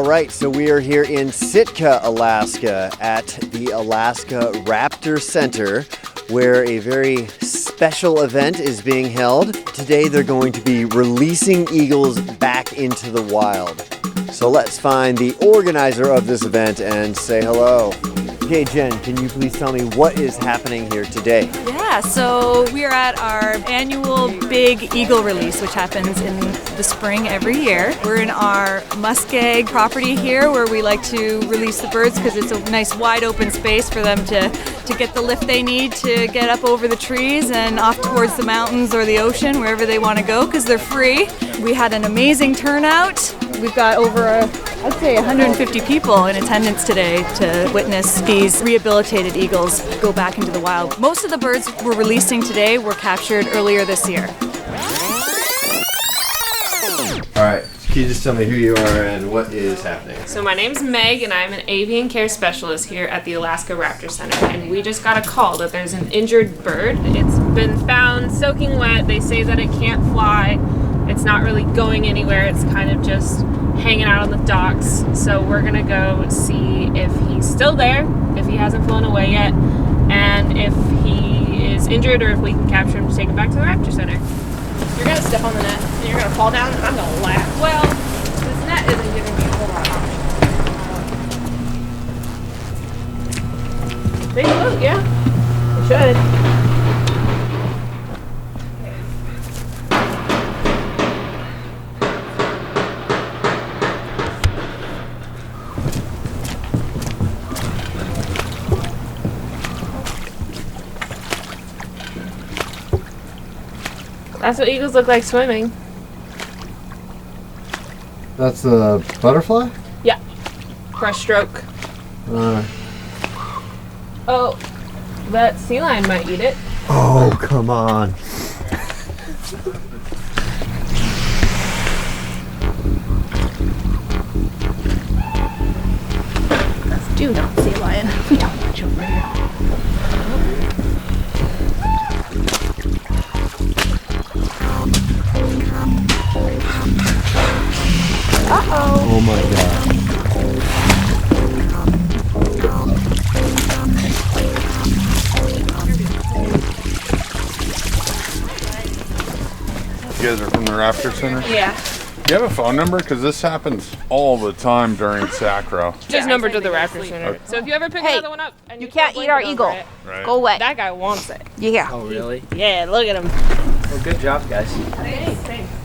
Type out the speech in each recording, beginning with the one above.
All right, so we are here in Sitka, Alaska at the Alaska Raptor Center, where a very special event is being held. Today they're going to be releasing eagles back into the wild. So let's find the organizer of this event and say hello. Okay, Jen, can you please tell me what is happening here today? Yeah, so we are at our annual big eagle release, which happens in the spring every year. We're in our muskeg property here where we like to release the birds because it's a nice wide open space for them to get the lift they need to get up over the trees and off towards the mountains or the ocean, wherever they want to go, because they're free. We had an amazing turnout. We've got over, I'd say 150 people in attendance today to witness these rehabilitated eagles go back into the wild. Most of the birds we're releasing today were captured earlier this year. All right, can you just tell me who you are and what is happening? So my name's Meg and I'm an avian care specialist here at the Alaska Raptor Center, and we just got a call that there's an injured bird. It's been found soaking wet. They say that it can't fly. It's not really going anywhere. It's kind of just hanging out on the docks. So we're gonna go see if he's still there, if he hasn't flown away yet, and if he is injured or if we can capture him to take him back to the Raptor Center. You're gonna step on the net and you're gonna fall down and I'm gonna laugh. Well, this net isn't giving me a whole lot of options. They float, yeah. They should. That's what eagles look like swimming. That's a butterfly? Yeah. Breaststroke. Oh, that sea lion might eat it. Oh, come on. Do not sea lion. We don't want you over here. Oh my God. You guys are from the Raptor Center? Yeah. Do you have a phone number? Because this happens all the time during Sacro. Just number to the Raptor Center. Okay. So if you ever pick another one up and You can't eat our eagle. Right. Go away. That guy wants it. Yeah. Oh, really? Yeah, look at him. Well, good job, guys.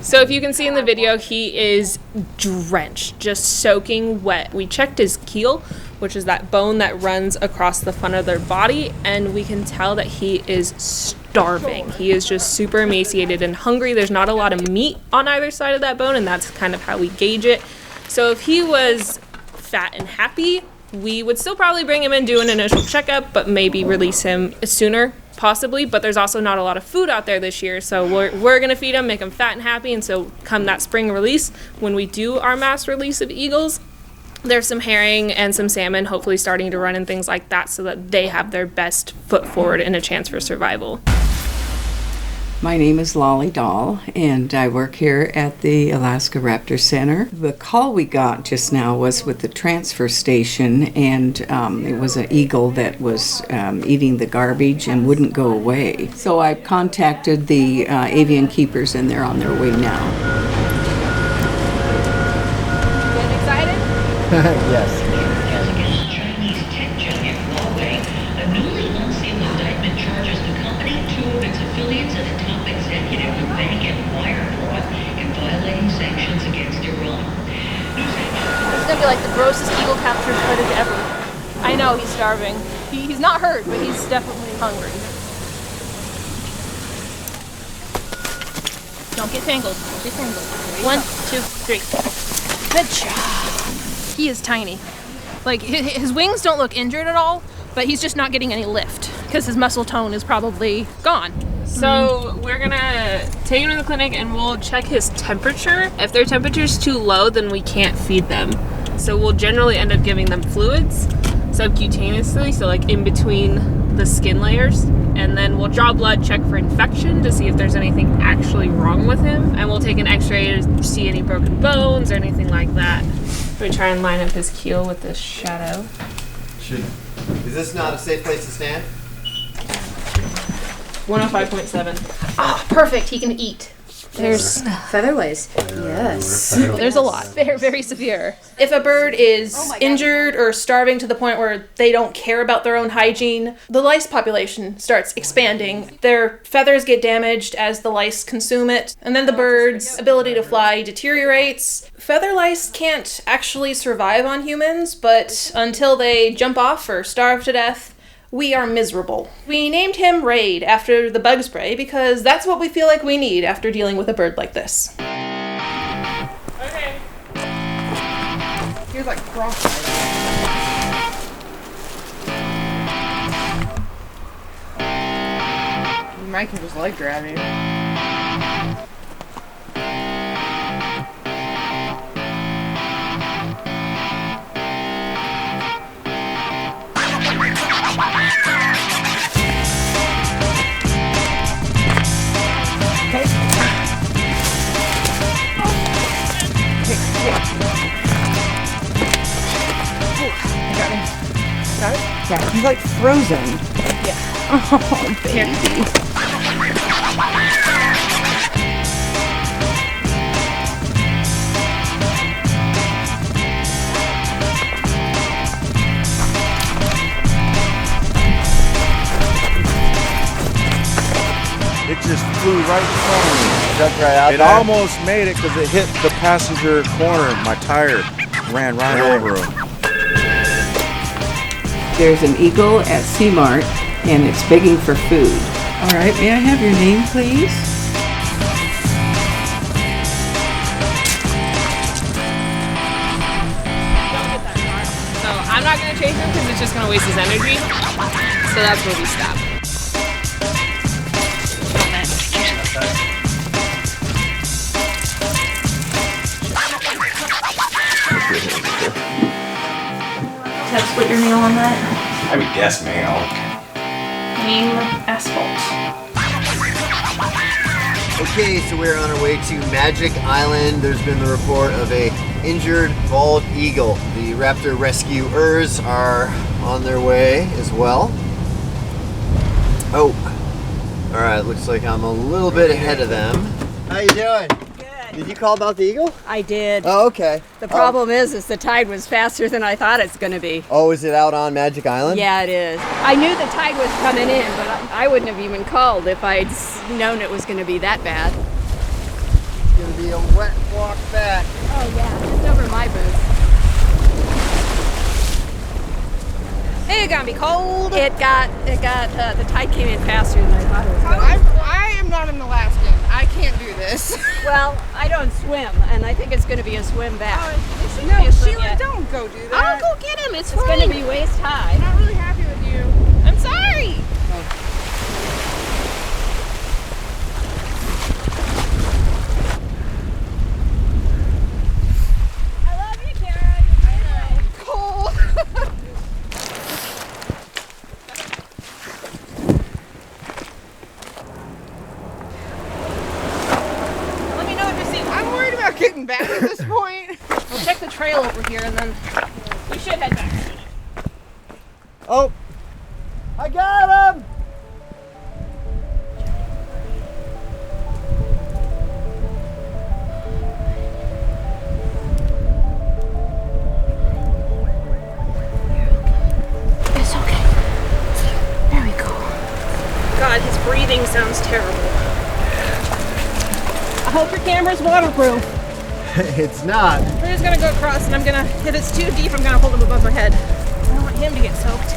So if you can see in the video, he is drenched, just soaking wet. We checked his keel, which is that bone that runs across the front of their body, and we can tell that he is starving. He is just super emaciated and hungry. There's not a lot of meat on either side of that bone, and that's kind of how we gauge it. So if he was fat and happy, we would still probably bring him in, do an initial checkup, but maybe release him sooner, possibly. But there's also not a lot of food out there this year, so we're gonna feed him, make him fat and happy, and so come that spring release, when we do our mass release of eagles, there's some herring and some salmon hopefully starting to run and things like that, so that they have their best foot forward and a chance for survival. My name is Lolly Dahl, and I work here at the Alaska Raptor Center. The call we got just now was with the transfer station, and it was an eagle that was eating the garbage and wouldn't go away. So I contacted the avian keepers, and they're on their way now. Getting excited? Yes. It's gonna be like the grossest eagle capture footage ever. I know, he's starving. He's not hurt, but he's definitely hungry. Don't get tangled. Don't get tangled. 1, 2, 3. Good job. He is tiny. Like, his wings don't look injured at all, but he's just not getting any lift because his muscle tone is probably gone. So we're gonna take him to the clinic and we'll check his temperature. If their temperature's too low, then we can't feed them. So we'll generally end up giving them fluids subcutaneously, so like in between the skin layers. and then we'll draw blood, check for infection to see if there's anything actually wrong with him, and we'll take an x-ray to see any broken bones or anything like that. We try and line up his keel with this shadow. Is this not a safe place to stand? 105.7. Ah, perfect. He can eat. There's featherlice. Yes. There's a lot. Very, very severe. If a bird is injured or starving to the point where they don't care about their own hygiene, the lice population starts expanding. Their feathers get damaged as the lice consume it, and then the bird's ability to fly deteriorates. Feather lice can't actually survive on humans, but until they jump off or starve to death, we are miserable. We named him Raid after the bug spray because that's what we feel like we need after dealing with a bird like this. Okay. Here's like cross-eyed. You might can just leg grab you. Yeah, he's like frozen. Yeah. Oh, baby. It just flew right in front of me. Jumped right out It there. almost made it because it hit the passenger corner. My tire ran right over him. There's an eagle at Seamart, and it's begging for food. All right, may I have your name, please? So I'm not going to chase him because it's just going to waste his energy. So that's where we stop. Let's put your nail on that. I would guess male. Name asphalt. Okay, so we're on our way to Magic Island. There's been the report of a injured bald eagle. The raptor rescuers are on their way as well. Oh, all right, looks like I'm a little bit ahead of them. How you doing? Did you call about the eagle? I did. Oh, okay. The problem is the tide was faster than I thought it's going to be. Oh, is it out on Magic Island? Yeah, it is. I knew the tide was coming in, but I wouldn't have even called if I'd known it was going to be that bad. It's gonna be a wet walk back. Oh yeah, it's over my boots. It's gonna be cold. The tide came in faster than I thought it was going to. I am not an Alaskan. I can't do this. Well, I don't swim, and I think it's going to be a swim back. No, Sheila, don't go do that. I'll go get him. It's It's going to be waist high. I'm not really happy with you. I'm sorry. I love you, Kara. You're Cold. Let me know if you see. I'm worried about getting back at this point. We'll check the trail over here, and then we should head back. Oh, I got him! It's okay. There we go. God, his breathing sounds terrible. I hope your camera's waterproof. It's not. We're just gonna go across, and I'm gonna, if it's too deep, I'm gonna hold him above my head. I don't want him to get soaked.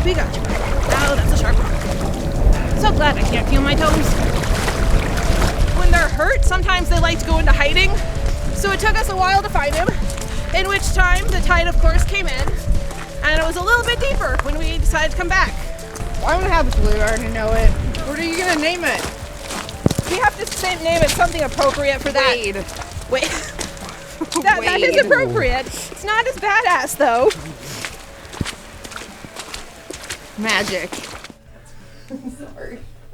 We got you. Oh, that's a sharp rock. So glad I can't feel my toes. When they're hurt, sometimes they like to go into hiding. So it took us a while to find him, in which time the tide, of course, came in. And it was a little bit deeper when we decided to come back. I'm gonna have a clue. I already know it. What are you gonna name it? We have to name it something appropriate for that. Wade. Wait. That is appropriate. It's not as badass though. Magic.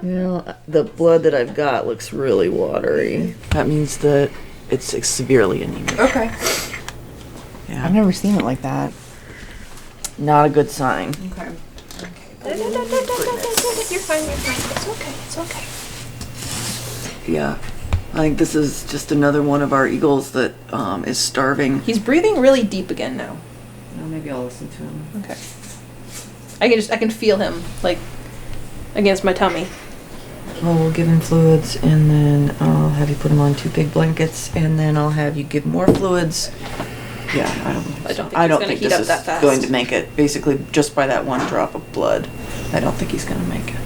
You know, the blood that I've got looks really watery. That means that it's severely anemic. Okay. Yeah. I've never seen it like that. Not a good sign. Okay. You're fine, you're fine. It's okay. Yeah. I think this is just another one of our eagles that is starving. He's breathing really deep again now. Well, maybe I'll listen to him. Okay. I can feel him, like, against my tummy. Well, we'll give him fluids, and then I'll have you put him on 2 big blankets, and then I'll have you give more fluids. Yeah, I don't think this is going to make it. Basically, just by that 1 drop of blood, I don't think he's going to make it.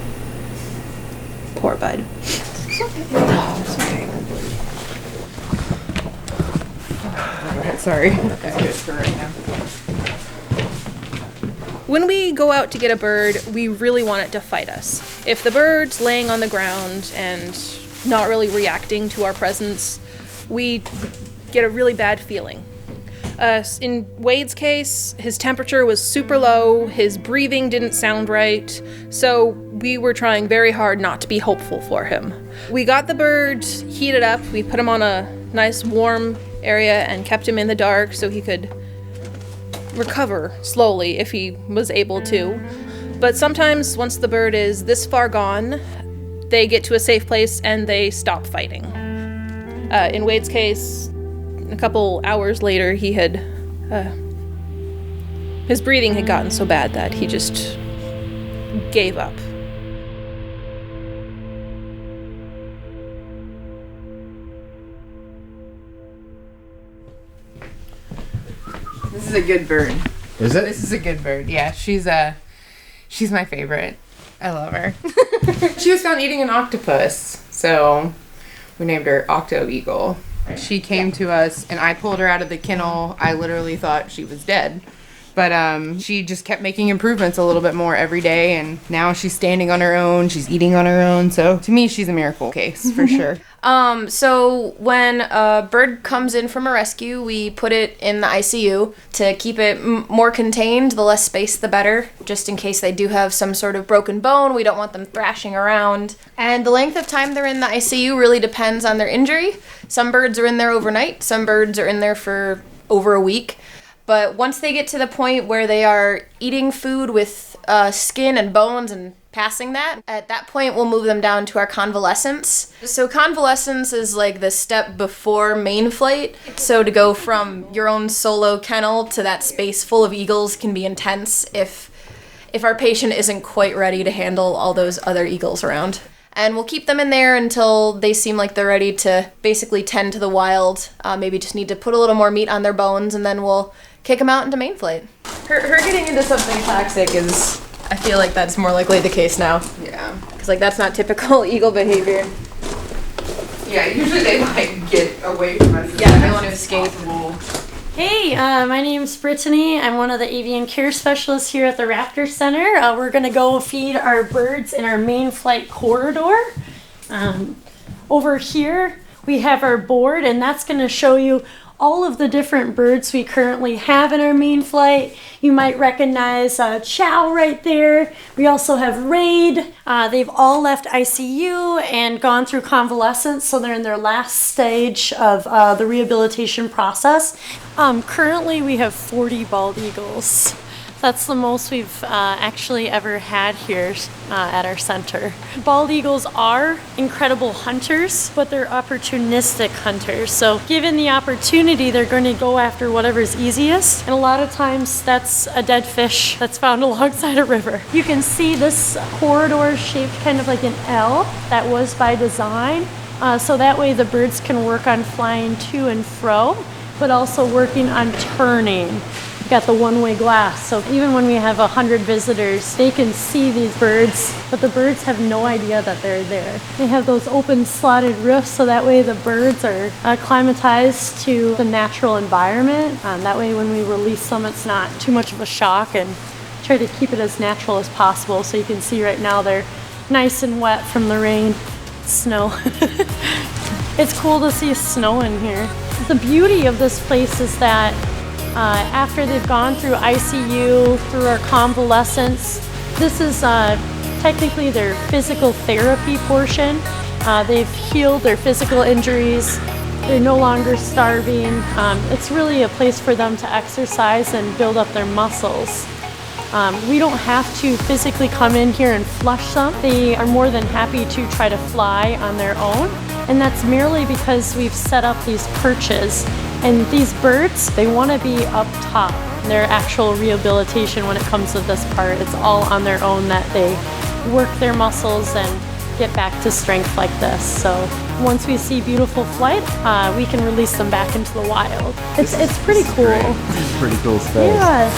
Poor bud. It's okay. Sorry. When we go out to get a bird, we really want it to fight us. If the bird's laying on the ground and not really reacting to our presence, we get a really bad feeling. In Wade's case, his temperature was super low, his breathing didn't sound right, so we were trying very hard not to be hopeful for him. We got the bird heated up, we put him on a nice warm area and kept him in the dark so he could recover slowly if he was able to. But sometimes once the bird is this far gone, they get to a safe place and they stop fighting. In Wade's case, a couple hours later, he had his breathing had gotten so bad that he just gave up. This is a good bird. Is it? This is a good bird. Yeah, she's my favorite. I love her. She was found eating an octopus, so we named her Octo Eagle. She came to us, and I pulled her out of the kennel. I literally thought she was dead. But she just kept making improvements a little bit more every day, and now she's standing on her own, she's eating on her own. So to me, she's a miracle case, for sure. So when a bird comes in from a rescue, we put it in the ICU to keep it more contained. The less space, the better, just in case they do have some sort of broken bone. We don't want them thrashing around. And the length of time they're in the ICU really depends on their injury. Some birds are in there overnight. Some birds are in there for over a week. But once they get to the point where they are eating food with skin and bones and passing that, at that point we'll move them down to our convalescence. So convalescence is like the step before main flight. So to go from your own solo kennel to that space full of eagles can be intense if our patient isn't quite ready to handle all those other eagles around. And we'll keep them in there until they seem like they're ready to basically tend to the wild. Maybe just need to put a little more meat on their bones, and then we'll kick them out into main flight. Her getting into something toxic is, I feel like that's more likely the case now. Yeah. Because like that's not typical eagle behavior. Yeah, usually they like get away from us. Yeah, they want to escape. Hey, my name's Brittany. I'm one of the avian care specialists here at the Raptor Center. We're going to go feed our birds in our main flight corridor. Over here, we have our board, and that's going to show you all of the different birds we currently have in our main flight. You might recognize Chow right there. We also have Raid. They've all left ICU and gone through convalescence, so they're in their last stage of the rehabilitation process. Currently, we have 40 bald eagles. That's the most we've actually ever had here at our center. Bald eagles are incredible hunters, but they're opportunistic hunters. So given the opportunity, they're going to go after whatever's easiest. And a lot of times that's a dead fish that's found alongside a river. You can see this corridor is shaped kind of like an L. That was by design. So that way the birds can work on flying to and fro, but also working on turning. Got the one-way glass, so even when we have 100 visitors, they can see these birds, but the birds have no idea that they're there. They have those open slotted roofs, so that way the birds are acclimatized to the natural environment. That way when we release them, it's not too much of a shock, and try to keep it as natural as possible. So you can see right now they're nice and wet from the rain, snow. It's cool to see snow in here. The beauty of this place is that after they've gone through ICU, through our convalescence, this is technically their physical therapy portion. They've healed their physical injuries. They're no longer starving. It's really a place for them to exercise and build up their muscles. We don't have to physically come in here and flush them. They are more than happy to try to fly on their own. And that's merely because we've set up these perches. And these birds, they want to be up top. Their actual rehabilitation when it comes to this part, it's all on their own that they work their muscles and get back to strength like this. So once we see beautiful flight, we can release them back into the wild. It's pretty cool. This is pretty cool space. Yes.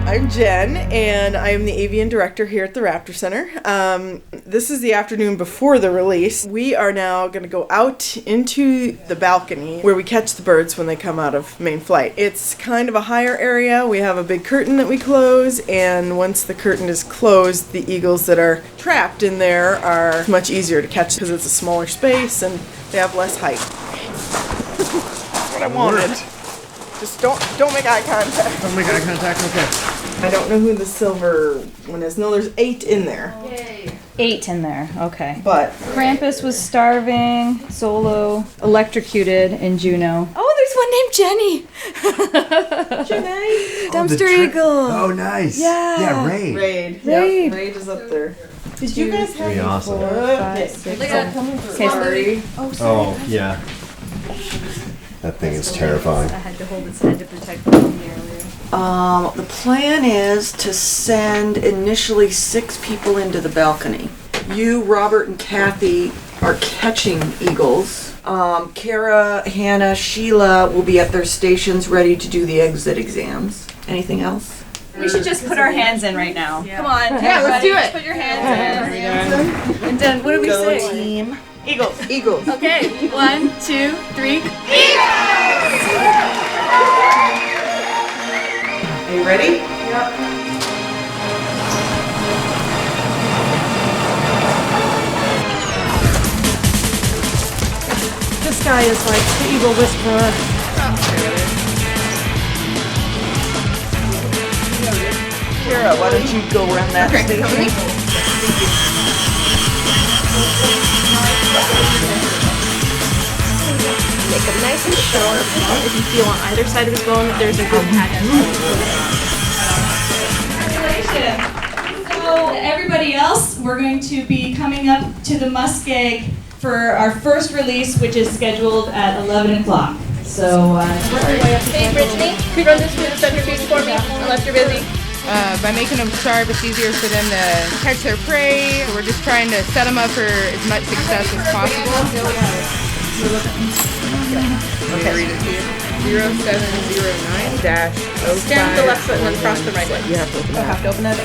I'm Jen, and I am the avian director here at the Raptor Center. This is the afternoon before the release. We are now going to go out into the balcony where we catch the birds when they come out of main flight. It's kind of a higher area. We have a big curtain that we close, and once the curtain is closed, the eagles that are trapped in there are much easier to catch because it's a smaller space and they have less height. That's what I wanted. Just don't make eye contact. Don't make eye contact, okay. I don't know who the silver one is. No, there's 8 in there. Yay. 8 in there, okay. But Krampus was starving, Solo electrocuted, and Juno. Oh, there's one named Jenny! Jenny! Dumpster Eagle! Oh, nice. Yeah. Yeah, Raid. Raid. Raid. Yep, Raid is up there. Did you guys have Pretty awesome. 4, 5, 6, 7. Okay, sorry. Oh, yeah. That thing is terrifying. I had to hold its head to protect it from the earlier. The plan is to send initially 6 people into the balcony. You, Robert, and Kathy are catching eagles. Kara, Hannah, Sheila will be at their stations ready to do the exit exams. Anything else? We should just put our hands in right now. Come on. Yeah, let's do it. Put your hands in. And then what do we Go say? team. Eagles. Eagles. Okay. 1, 2, 3. Are you ready? Yep. This guy is like the Eagle Whisperer. Kara, why don't you go around that station? Make them nice and short. If you feel on either side of his bone that there's a good patch. So everybody else, we're going to be coming up to the muskeg for our first release, which is scheduled at 11 o'clock. So work your way up to Hey, Brittany, can you run this through the centrifuge for me, unless you're busy? By making them starve, it's easier for them to catch their prey. We're just trying to set them up for as much success as possible. Okay, read it to you. 0709-05. Stand with the left foot and then cross the right way. You have to open I'll that. have to open that.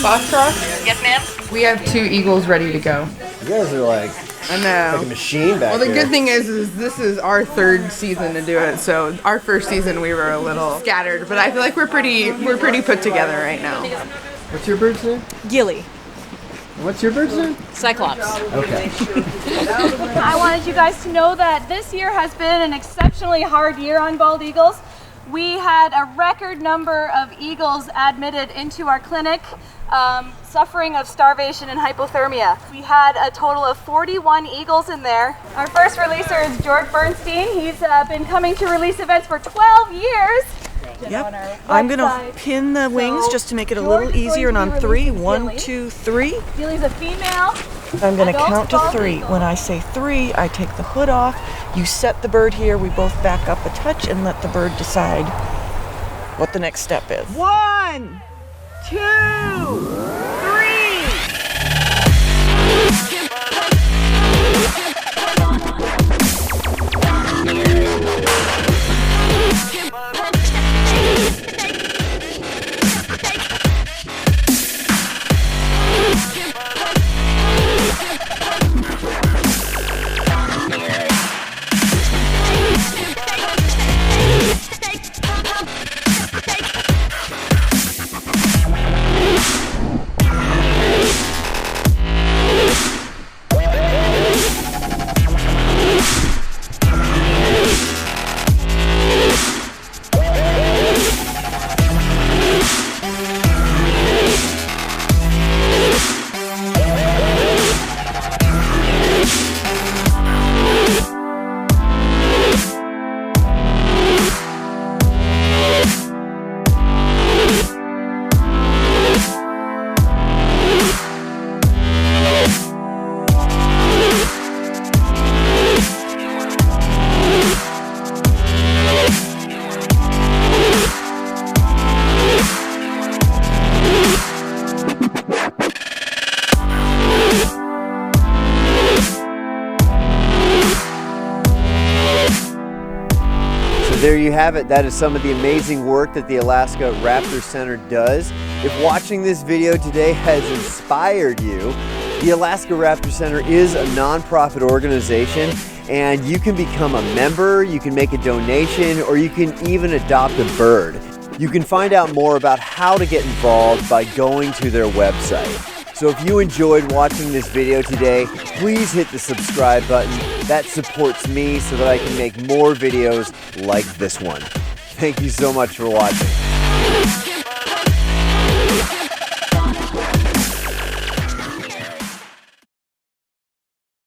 Boss Cross? Yes, ma'am. We have 2 eagles ready to go. You guys are like I know. a machine back Well, the here. good thing is this is our 3rd season to do it. So our first season we were a little scattered, but I feel like we're pretty put together right now. What's your bird's name? Gilly. What's your bird's name? Cyclops. Okay. I wanted you guys to know that this year has been an exceptionally hard year on bald eagles. We had a record number of eagles admitted into our clinic suffering of starvation and hypothermia. We had a total of 41 eagles in there. Our first releaser is George Bernstein. He's been coming to release events for 12 years. Yep. I'm going to pin the wings just to make it a little easier, and on 3, 1, 2, 3. Gilly's a female. I'm going to count to 3. When I say 3, I take the hood off. You set the bird here. We both back up a touch and let the bird decide what the next step is. 1, 2, 3. there you have it. That is some of the amazing work that the Alaska Raptor Center does. If watching this video today has inspired you, the Alaska Raptor Center is a nonprofit organization, and you can become a member, you can make a donation, or you can even adopt a bird. You can find out more about how to get involved by going to their website. So if you enjoyed watching this video today, please hit the subscribe button. That supports me so that I can make more videos like this one. Thank you so much for watching.